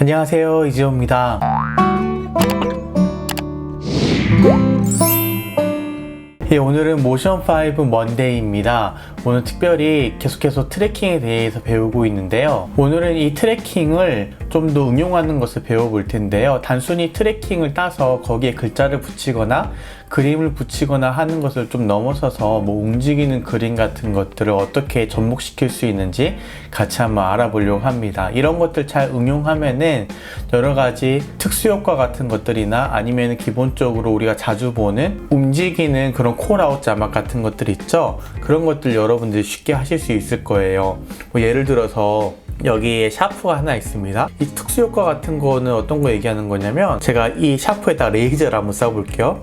안녕하세요, 이지호입니다. 오늘은 모션5 먼데이입니다. 오늘 특별히 계속해서 트래킹에 대해서 배우고 있는데요. 오늘은 이 트래킹을 좀 더 응용하는 것을 배워볼 텐데요. 단순히 트래킹을 따서 거기에 글자를 붙이거나 그림을 붙이거나 하는 것을 좀 넘어서서 움직이는 그림 같은 것들을 어떻게 접목시킬 수 있는지 같이 한번 알아보려고 합니다. 이런 것들 잘 응용하면은 여러 가지 특수효과 같은 것들이나 아니면 기본적으로 우리가 자주 보는 움직이는 그런 콜아웃 자막 같은 것들 있죠? 그런 것들 여러분들이 쉽게 하실 수 있을 거예요. 예를 들어서 여기에 샤프가 하나 있습니다. 이 특수효과 같은 거는 어떤 거 얘기하는 거냐면 제가 이 샤프에다 레이저를 한번 쏴볼게요.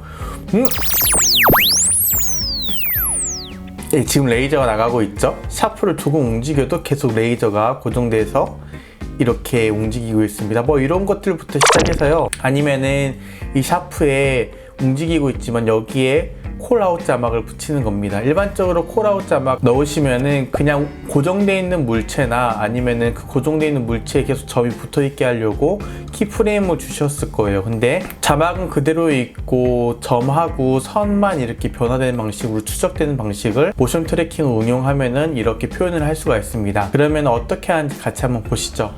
지금 레이저가 나가고 있죠? 샤프를 조금 움직여도 계속 레이저가 고정돼서 이렇게 움직이고 있습니다. 이런 것들부터 시작해서요. 아니면은 이 샤프에 움직이고 있지만 여기에 콜아웃 자막을 붙이는 겁니다. 일반적으로 콜아웃 자막 넣으시면은 그냥 고정되어 있는 물체나 아니면은 그 고정되어 있는 물체에 계속 점이 붙어 있게 하려고 키프레임을 주셨을 거예요. 근데 자막은 그대로 있고 점하고 선만 이렇게 변화되는 방식으로 추적되는 방식을 모션 트래킹을 응용하면은 이렇게 표현을 할 수가 있습니다. 그러면 어떻게 하는지 같이 한번 보시죠.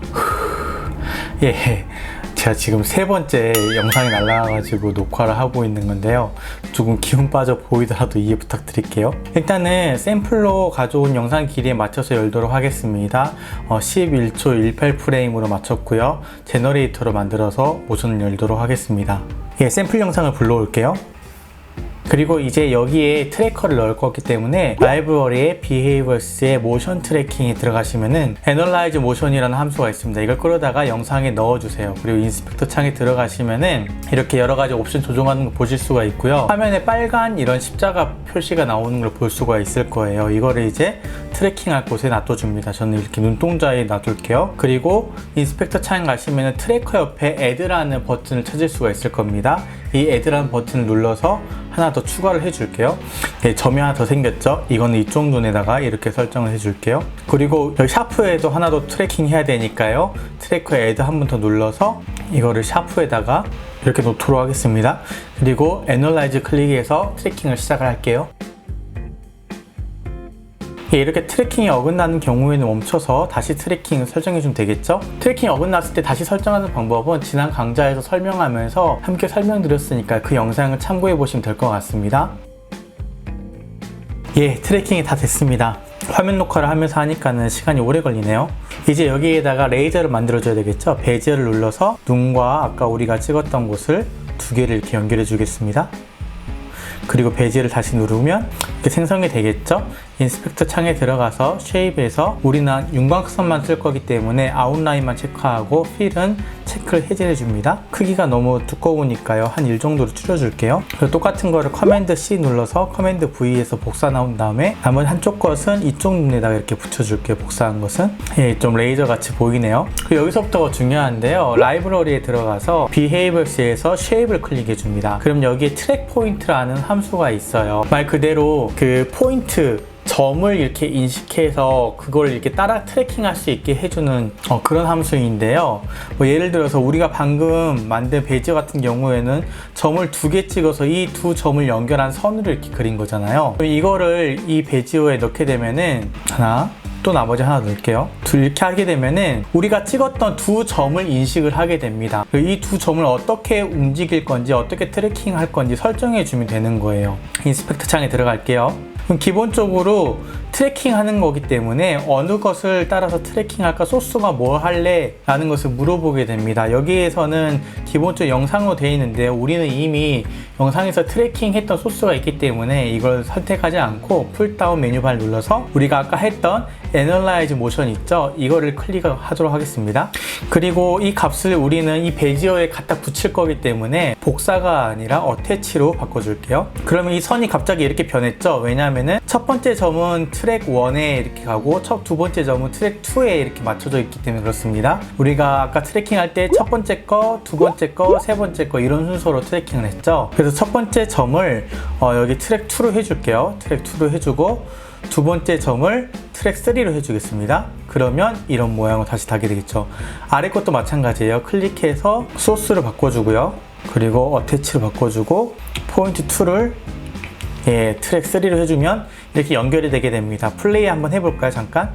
제가 지금 세 번째 영상이 날라와가지고 녹화를 하고 있는 건데요. 조금 기운 빠져 보이더라도 이해 부탁드릴게요. 일단은 샘플로 가져온 영상 길이에 맞춰서 열도록 하겠습니다. 11초 18프레임으로 맞췄고요. 제너레이터로 만들어서 모션을 열도록 하겠습니다. 샘플 영상을 불러올게요. 그리고 이제 여기에 트래커를 넣을 거기 때문에 라이브러리에 behaviors의 모션 트래킹에 들어가시면은 analyze motion이라는 함수가 있습니다. 이걸 끌어다가 영상에 넣어주세요. 그리고 인스펙터 창에 들어가시면은 이렇게 여러 가지 옵션 조정하는 거 보실 수가 있고요. 화면에 빨간 이런 십자가 표시가 나오는 걸 볼 수가 있을 거예요. 이거를 이제 트래킹할 곳에 놔둬줍니다. 저는 이렇게 눈동자에 놔둘게요. 그리고 인스펙터 창에 가시면은 트래커 옆에 add라는 버튼을 찾을 수가 있을 겁니다. 이 add라는 버튼을 눌러서 하나 더 추가를 해줄게요. 점이 하나 더 생겼죠? 이거는 이쪽 눈에다가 이렇게 설정을 해줄게요. 그리고 여기 샤프에도 하나 더 트래킹 해야 되니까요. 트래커에 add 한 번 더 눌러서 이거를 샤프에다가 이렇게 놓도록 하겠습니다. 그리고 Analyze 클릭해서 트래킹을 시작을 할게요. 이렇게 트래킹이 어긋나는 경우에는 멈춰서 다시 트래킹을 설정해주면 되겠죠? 트래킹이 어긋났을 때 다시 설정하는 방법은 지난 강좌에서 설명하면서 함께 설명드렸으니까 그 영상을 참고해 보시면 될 것 같습니다. 트래킹이 다 됐습니다. 화면 녹화를 하면서 하니까는 시간이 오래 걸리네요. 이제 여기에다가 레이저를 만들어줘야 되겠죠? 베젤을 눌러서 눈과 아까 우리가 찍었던 곳을 두 개를 이렇게 연결해 주겠습니다. 그리고 베젤을 다시 누르면 이렇게 생성이 되겠죠? 인스펙터 창에 들어가서 쉐입에서 우리는 윤곽선만 쓸 거기 때문에 아웃라인만 체크하고 필은 체크를 해제해 줍니다. 크기가 너무 두꺼우니까요. 한 1 정도로 줄여줄게요. 그리고 똑같은 거를 커맨드 C 눌러서 커맨드 V에서 복사 나온 다음에 나머지 한쪽 것은 이쪽 눈에다가 이렇게 붙여줄게요. 복사한 것은. 좀 레이저 같이 보이네요. 그리고 여기서부터가 중요한데요. 라이브러리에 들어가서 behaviors에서 shape을 클릭해 줍니다. 그럼 여기에 트랙 포인트라는 함수가 있어요. 말 그대로 그 포인트 점을 이렇게 인식해서 그걸 이렇게 따라 트래킹할 수 있게 해주는 그런 함수인데요. 예를 들어서 우리가 방금 만든 베이지 같은 경우에는 점을 2개 찍어서 이 두 점을 연결한 선으로 이렇게 그린 거잖아요. 이거를 이 베이지어에 넣게 되면은 또 나머지 하나 넣을게요. 이렇게 하게 되면은 우리가 찍었던 두 점을 인식을 하게 됩니다. 이 두 점을 어떻게 움직일 건지 어떻게 트래킹 할 건지 설정해 주면 되는 거예요. 인스펙터 창에 들어갈게요. 그럼 기본적으로 트래킹 하는 거기 때문에 어느 것을 따라서 트래킹 할까, 소스가 뭘 할래? 라는 것을 물어보게 됩니다. 여기에서는 기본적으로 영상으로 되어 있는데 우리는 이미 영상에서 트래킹 했던 소스가 있기 때문에 이걸 선택하지 않고 풀다운 메뉴바를 눌러서 우리가 아까 했던 Analyze Motion 있죠? 이거를 클릭하도록 하겠습니다. 그리고 이 값을 우리는 이 베지어에 갖다 붙일 거기 때문에 복사가 아니라 어태치로 바꿔줄게요. 그러면 이 선이 갑자기 이렇게 변했죠? 왜냐하면은 첫 번째 점은 트랙 1에 이렇게 가고 두 번째 점은 트랙 2에 이렇게 맞춰져 있기 때문에 그렇습니다. 우리가 아까 트래킹 할 때 첫 번째 거, 두 번째 거, 세 번째 거 이런 순서로 트래킹을 했죠. 그래서 첫 번째 점을 여기 트랙 2로 해줄게요. 트랙 2로 해주고 두 번째 점을 트랙 3로 해주겠습니다. 그러면 이런 모양으로 다시 달게 되겠죠. 아래 것도 마찬가지예요. 클릭해서 소스를 바꿔주고요. 그리고 어태치를 바꿔주고 포인트 2를 트랙 3로 해주면 이렇게 연결이 되게 됩니다. 플레이 한번 해볼까요? 잠깐.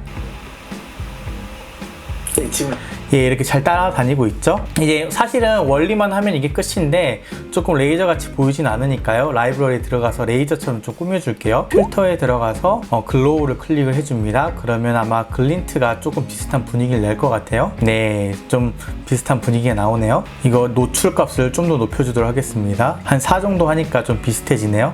이렇게 잘 따라다니고 있죠. 이제 사실은 원리만 하면 이게 끝인데 조금 레이저 같이 보이진 않으니까요. 라이브러리에 들어가서 레이저처럼 좀 꾸며줄게요. 필터에 들어가서 글로우를 클릭을 해줍니다. 그러면 아마 글린트가 조금 비슷한 분위기를 낼 것 같아요. 네, 좀 비슷한 분위기가 나오네요. 이거 노출 값을 좀 더 높여주도록 하겠습니다. 한 4 정도 하니까 좀 비슷해지네요.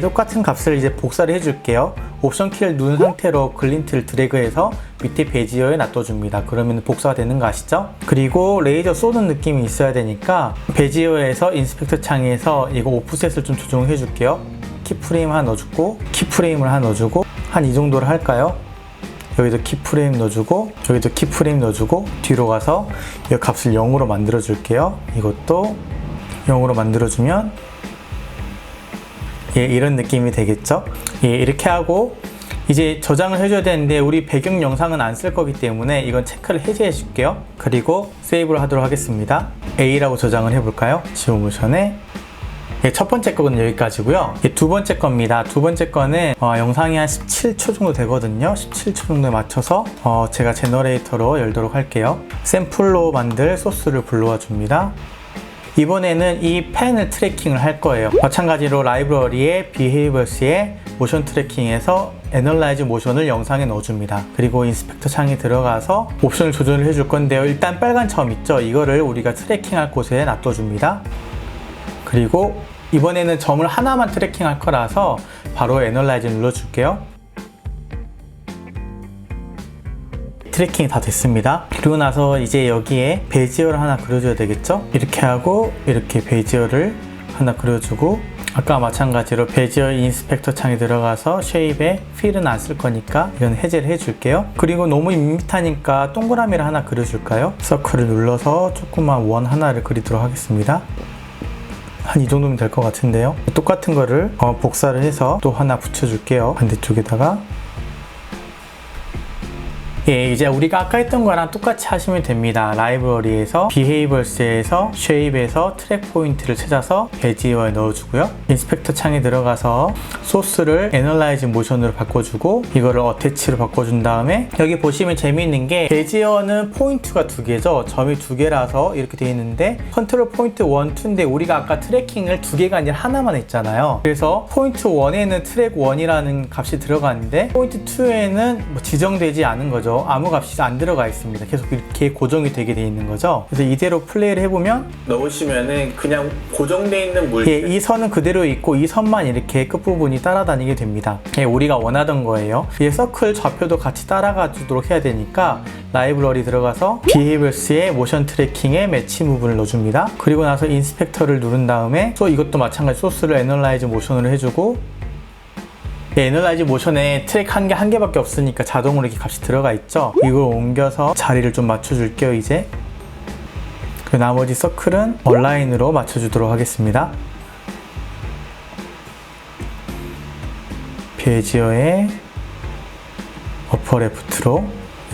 똑같은 값을 이제 복사를 해줄게요. 옵션 키를 누른 상태로 글린트를 드래그해서 밑에 베지어에 놔둬줍니다. 그러면 복사가 되는 거 아시죠? 그리고 레이저 쏘는 느낌이 있어야 되니까 베지어에서 인스펙터 창에서 이거 오프셋을 좀 조정해 줄게요. 키프레임 하나 넣어주고 키프레임을 하나 넣어주고 한 이 정도를 할까요? 여기도 키프레임 넣어주고 여기도 키프레임 넣어주고 뒤로 가서 이 값을 0으로 만들어 줄게요. 이것도 0으로 만들어주면 이런 느낌이 되겠죠. 이렇게 하고 이제 저장을 해줘야 되는데 우리 배경 영상은 안 쓸 거기 때문에 이건 체크를 해제해 줄게요. 그리고 세이브를 하도록 하겠습니다. A라고 저장을 해볼까요? 지오모션에 첫 번째 거는 여기까지고요. 두 번째 겁니다. 두 번째 거는 영상이 한 17초 정도 되거든요. 17초 정도에 맞춰서 제가 제너레이터로 열도록 할게요. 샘플로 만들 소스를 불러와 줍니다. 이번에는 이 펜을 트래킹을 할 거예요. 마찬가지로 라이브러리의 Behaviors의 모션 트래킹에서 Analyze 모션을 영상에 넣어줍니다. 그리고 인스펙터 창에 들어가서 옵션을 조절을 해줄 건데요. 일단 빨간 점 있죠? 이거를 우리가 트래킹할 곳에 놔둬줍니다. 그리고 이번에는 점을 하나만 트래킹할 거라서 바로 Analyze 눌러줄게요. 트래킹이 다 됐습니다. 그리고 나서 이제 여기에 베지어를 하나 그려줘야 되겠죠? 이렇게 하고 이렇게 베지어를 하나 그려주고 아까 마찬가지로 베지어 인스펙터 창에 들어가서 쉐입에 필은 안 쓸 거니까 이건 해제를 해줄게요. 그리고 너무 밋밋하니까 동그라미를 하나 그려줄까요? 서클을 눌러서 조그만 원 하나를 그리도록 하겠습니다. 한 이 정도면 될 것 같은데요. 똑같은 거를 복사를 해서 또 하나 붙여줄게요. 반대쪽에다가 이제 우리가 아까 했던 거랑 똑같이 하시면 됩니다. 라이브러리에서 Behaviors에서 Shape에서 트랙 포인트를 찾아서 베지어에 넣어주고요. 인스펙터 창에 들어가서 소스를 Analyze 모션으로 바꿔주고 이거를 어태치로 바꿔준 다음에 여기 보시면 재미있는 게 베지어는 포인트가 2개죠. 점이 2개라서 이렇게 되어 있는데 컨트롤 포인트 1, 2인데 우리가 아까 트래킹을 2개가 아니라 하나만 했잖아요. 그래서 포인트 1에는 트랙 1이라는 값이 들어가는데 포인트 2에는 지정되지 않은 거죠. 아무 값이 안 들어가 있습니다. 계속 이렇게 고정이 되게 돼 있는 거죠. 그래서 이대로 플레이를 해보면 넣으시면은 그냥 고정되어 있는 물체 이 선은 그대로 있고 이 선만 이렇게 끝부분이 따라다니게 됩니다. 우리가 원하던 거예요. 서클 좌표도 같이 따라가 주도록 해야 되니까 라이브러리 들어가서 Behaviors의 모션 트래킹에 매치 무브를 넣어줍니다. 그리고 나서 인스펙터를 누른 다음에 또 이것도 마찬가지 소스를 Analyze 모션으로 해주고 에너라이즈 모션에 트랙 한 개밖에 없으니까 자동으로 이렇게 값이 들어가 있죠. 이걸 옮겨서 자리를 좀 맞춰줄게요. 이제 그 나머지 서클은 얼라인으로 맞춰주도록 하겠습니다. 베지어의 어퍼 레프트로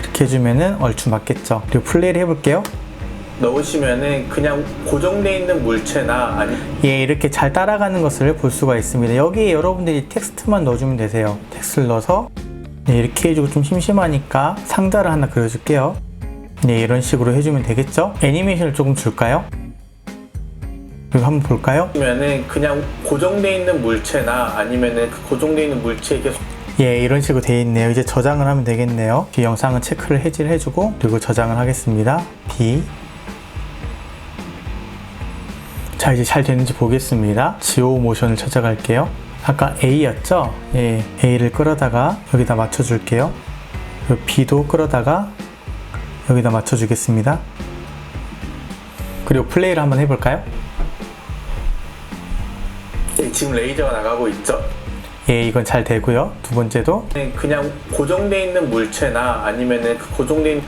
이렇게 해주면은 얼추 맞겠죠. 그리고 플레이를 해볼게요. 넣으시면은 그냥 고정되어 있는 물체나 아니면 이렇게 잘 따라가는 것을 볼 수가 있습니다. 여기에 여러분들이 텍스트만 넣어주면 되세요. 텍스트를 넣어서 이렇게 해주고 좀 심심하니까 상자를 하나 그려줄게요. 이런 식으로 해주면 되겠죠? 애니메이션을 조금 줄까요? 그리고 한번 볼까요? 그러면은 그냥 고정되어 있는 물체나 아니면은 그 고정되어 있는 물체에 계속 이런 식으로 되어 있네요. 이제 저장을 하면 되겠네요. 이 영상은 체크를 해제를 해주고 그리고 저장을 하겠습니다. B 자, 이제 잘 되는지 보겠습니다. 지오 모션을 찾아갈게요. 아까 A였죠? A를 끌어다가 여기다 맞춰줄게요. B도 끌어다가 여기다 맞춰주겠습니다. 그리고 플레이를 한번 해볼까요? 지금 레이저가 나가고 있죠? 이건 잘 되고요. 두 번째도 그냥 고정되어 있는 물체나 아니면은 그 고정된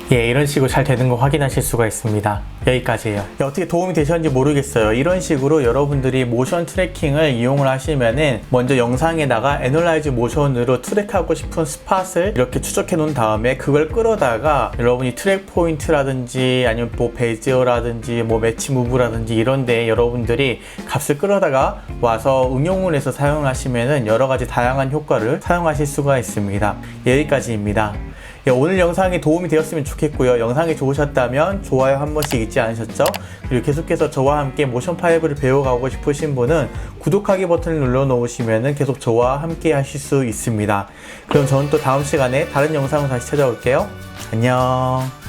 이런 식으로 잘 되는 거 확인하실 수가 있습니다. 여기까지예요. 어떻게 도움이 되셨는지 모르겠어요. 이런 식으로 여러분들이 모션 트래킹을 이용을 하시면은 먼저 영상에다가 애널라이즈 모션으로 트랙하고 싶은 스팟을 이렇게 추적해 놓은 다음에 그걸 끌어다가 여러분이 트랙 포인트라든지 아니면 뭐 베지어라든지 뭐 매치 무브라든지 이런데 여러분들이 값을 끌어다가 와서 응용을 해서 사용하시면은 여러 가지 다양한 효과를 사용하실 수가 있습니다. 여기까지입니다. 오늘 영상이 도움이 되었으면 좋겠고요. 영상이 좋으셨다면 좋아요 한 번씩 잊지 않으셨죠? 그리고 계속해서 저와 함께 모션5를 배워가고 싶으신 분은 구독하기 버튼을 눌러 놓으시면 계속 저와 함께 하실 수 있습니다. 그럼 저는 또 다음 시간에 다른 영상으로 다시 찾아올게요. 안녕.